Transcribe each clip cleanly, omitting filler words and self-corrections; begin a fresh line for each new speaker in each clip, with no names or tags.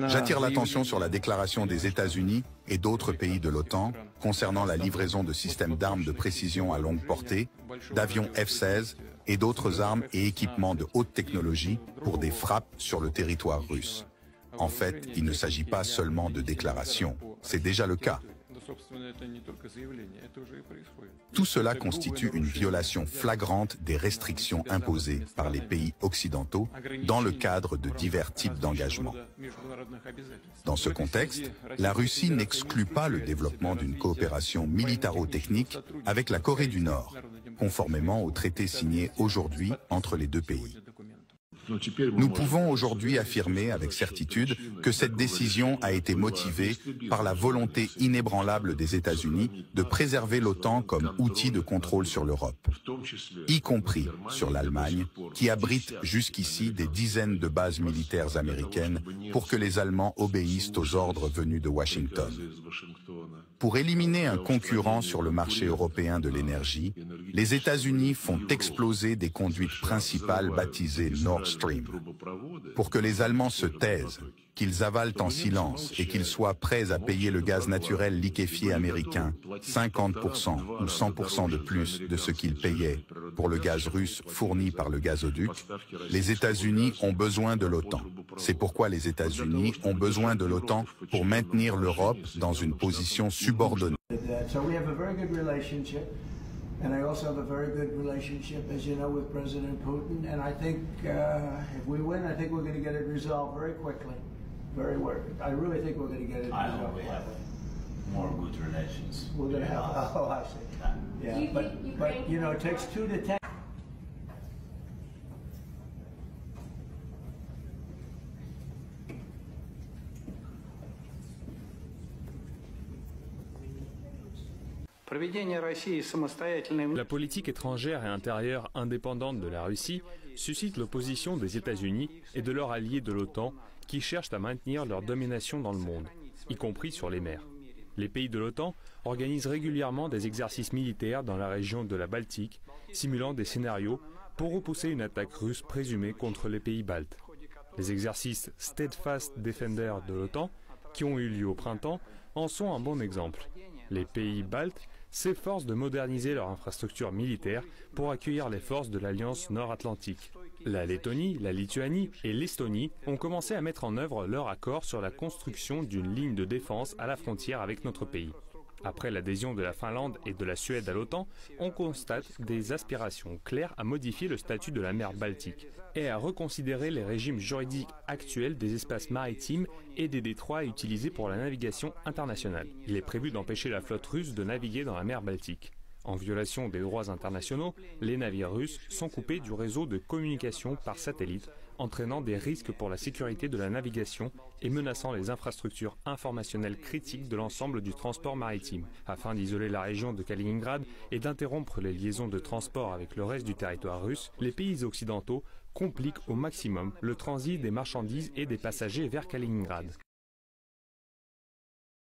J'attire l'attention sur la déclaration des États-Unis et d'autres pays de l'OTAN concernant la livraison de systèmes d'armes de précision à longue portée, d'avions F-16 et d'autres armes et équipements de haute technologie pour des frappes sur le territoire russe. En fait, il ne s'agit pas seulement de déclarations, c'est déjà le cas. Tout cela constitue une violation flagrante des restrictions imposées par les pays occidentaux dans le cadre de divers types d'engagements. Dans ce contexte, la Russie n'exclut pas le développement d'une coopération militaro-technique avec la Corée du Nord, conformément au traité signé aujourd'hui entre les deux pays. Nous pouvons aujourd'hui affirmer avec certitude que cette décision a été motivée par la volonté inébranlable des États-Unis de préserver l'OTAN comme outil de contrôle sur l'Europe, y compris sur l'Allemagne, qui abrite jusqu'ici des dizaines de bases militaires américaines pour que les Allemands obéissent aux ordres venus de Washington. Pour éliminer un concurrent sur le marché européen de l'énergie, les États-Unis font exploser des conduites principales baptisées Nord Stream. Pour que les Allemands se taisent, qu'ils avalent en silence et qu'ils soient prêts à payer le gaz naturel liquéfié américain 50% ou 100% de plus de ce qu'ils payaient pour le gaz russe fourni par le gazoduc, les États-Unis ont besoin de l'OTAN. C'est pourquoi les États-Unis ont besoin de l'OTAN pour maintenir l'Europe dans une position subordonnée.
And I also have a very good relationship, as you know, with President Putin. And I think if we win, I think we're going to get it resolved very quickly. I really think we're going to get it resolved.
I hope we have more good relations.
We're going to have. Oh, I see. Yeah, but you know, it takes 2 to 10.
La politique étrangère et intérieure indépendante de la Russie suscite l'opposition des États-Unis et de leurs alliés de l'OTAN qui cherchent à maintenir leur domination dans le monde, y compris sur les mers. Les pays de l'OTAN organisent régulièrement des exercices militaires dans la région de la Baltique, simulant des scénarios pour repousser une attaque russe présumée contre les pays baltes. Les exercices Steadfast Defender de l'OTAN, qui ont eu lieu au printemps, en sont un bon exemple. Les pays baltes s'efforcent de moderniser leur infrastructure militaire pour accueillir les forces de l'Alliance Nord-Atlantique. La Lettonie, la Lituanie et l'Estonie ont commencé à mettre en œuvre leur accord sur la construction d'une ligne de défense à la frontière avec notre pays. Après l'adhésion de la Finlande et de la Suède à l'OTAN, on constate des aspirations claires à modifier le statut de la mer Baltique et à reconsidérer les régimes juridiques actuels des espaces maritimes et des détroits utilisés pour la navigation internationale. Il est prévu d'empêcher la flotte russe de naviguer dans la mer Baltique. En violation des droits internationaux, les navires russes sont coupés du réseau de communication par satellite, entraînant des risques pour la sécurité de la navigation et menaçant les infrastructures informationnelles critiques de l'ensemble du transport maritime. Afin d'isoler la région de Kaliningrad et d'interrompre les liaisons de transport avec le reste du territoire russe, les pays occidentaux compliquent au maximum le transit des marchandises et des passagers vers Kaliningrad.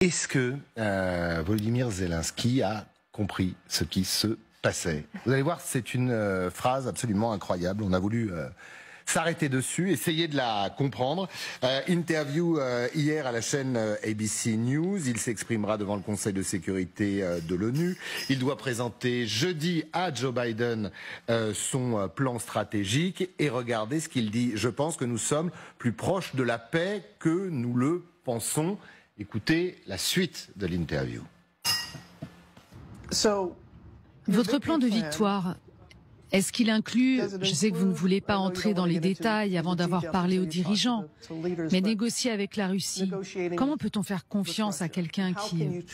Est-ce que Volodymyr Zelensky a compris ce qui se passait? Vous allez voir, c'est une phrase absolument incroyable. On a voulu s'arrêter dessus, essayer de la comprendre. Interview hier à la chaîne ABC News. Il s'exprimera devant le Conseil de sécurité de l'ONU. Il doit présenter jeudi à Joe Biden son plan stratégique. Et regardez ce qu'il dit. Je pense que nous sommes plus proches de la paix que nous le pensons. Écoutez la suite de l'interview.
Votre plan de victoire, est-ce qu'il inclut, je sais que vous ne voulez pas entrer dans les détails avant d'avoir parlé aux dirigeants, mais négocier avec la Russie, comment peut-on faire confiance à quelqu'un qui...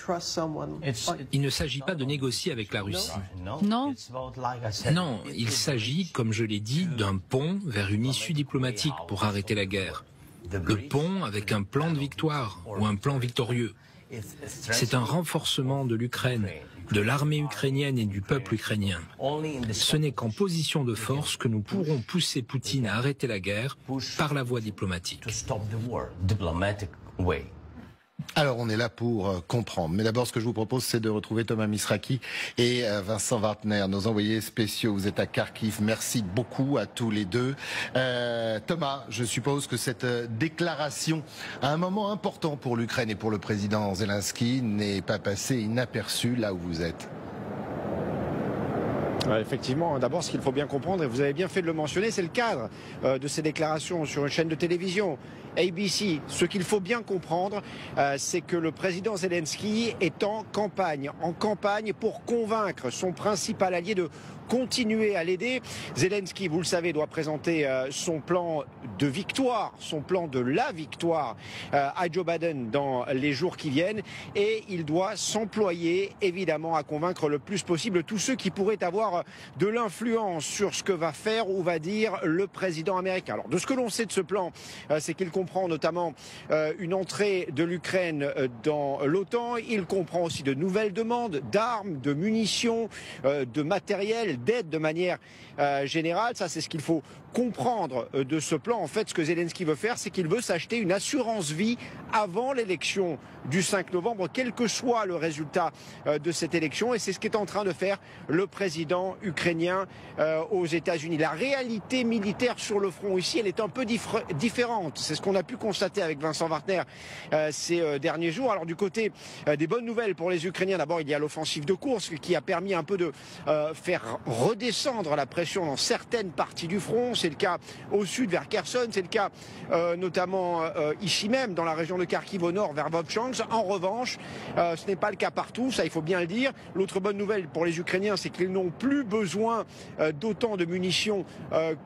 Il ne s'agit pas de négocier avec la Russie.
Non?
Non, il s'agit, comme je l'ai dit, d'un pont vers une issue diplomatique pour arrêter la guerre. Le pont avec un plan de victoire ou un plan victorieux. C'est un renforcement de l'Ukraine, de l'armée ukrainienne et du peuple ukrainien. Ce n'est qu'en position de force que nous pourrons pousser Poutine à arrêter la guerre par la voie diplomatique.
Alors on est là pour comprendre, mais d'abord ce que je vous propose c'est de retrouver Thomas Misraki et Vincent Wartner, nos envoyés spéciaux. Vous êtes à Kharkiv, merci beaucoup à tous les deux. Thomas, je suppose que cette déclaration à un moment important pour l'Ukraine et pour le président Zelensky n'est pas passée inaperçue là où vous êtes.
Effectivement, d'abord ce qu'il faut bien comprendre, et vous avez bien fait de le mentionner, c'est le cadre de ces déclarations sur une chaîne de télévision, ABC. Ce qu'il faut bien comprendre, c'est que le président Zelensky est en campagne pour convaincre son principal allié de continuer à l'aider. Zelensky, vous le savez, doit présenter son plan de victoire, son plan de la victoire à Joe Biden dans les jours qui viennent, et il doit s'employer évidemment à convaincre le plus possible tous ceux qui pourraient avoir de l'influence sur ce que va faire ou va dire le président américain. Alors de ce que l'on sait de ce plan, c'est qu'il comprend notamment une entrée de l'Ukraine dans l'OTAN, il comprend aussi de nouvelles demandes d'armes, de munitions, de matériel, d'aide de manière générale. Ça, c'est ce qu'il faut comprendre de ce plan. En fait, ce que Zelensky veut faire, c'est qu'il veut s'acheter une assurance vie avant l'élection du 5 novembre, quel que soit le résultat de cette élection. Et c'est ce qu'est en train de faire le président ukrainien aux États-Unis. La réalité militaire sur le front ici, elle est un peu différente. C'est ce qu'on a pu constater avec Vincent Wartner ces derniers jours. Alors du côté des bonnes nouvelles pour les Ukrainiens, d'abord il y a l'offensive de Koursk qui a permis un peu de faire redescendre la pression dans certaines parties du front. C'est le cas au sud vers Kherson, c'est le cas notamment ici même dans la région de Kharkiv au nord vers Vovchansk. En revanche, ce n'est pas le cas partout, ça il faut bien le dire. L'autre bonne nouvelle pour les Ukrainiens, c'est qu'ils n'ont plus besoin d'autant de munitions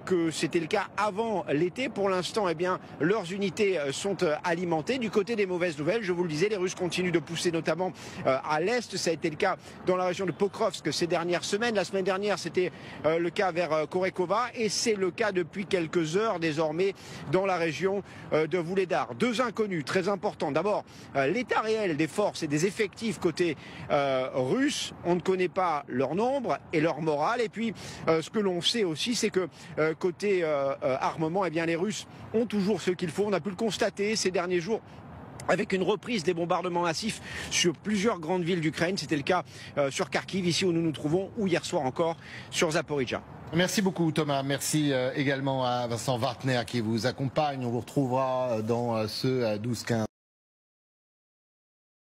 que c'était le cas avant l'été. Pour l'instant, eh bien, leurs unités sont alimentées. Du côté des mauvaises nouvelles, je vous le disais, les Russes continuent de pousser notamment à l'est. Ça a été le cas dans la région de Pokrovsk ces dernières semaines. La semaine dernière, c'était le cas vers Korekova et c'est le cas depuis quelques heures désormais dans la région de Vuhledar. Deux inconnus très importants. D'abord, l'état réel des forces et des effectifs côté russe. On ne connaît pas leur nombre et leur morale. Et puis, ce que l'on sait aussi, c'est que côté armement, eh bien, les Russes ont toujours ce qu'il faut. On a pu le constater ces derniers jours avec une reprise des bombardements massifs sur plusieurs grandes villes d'Ukraine. C'était le cas sur Kharkiv, ici où nous nous trouvons, ou hier soir encore sur Zaporijia.
Merci beaucoup Thomas, merci également à Vincent Wartner qui vous accompagne. On vous retrouvera dans ce 12-15.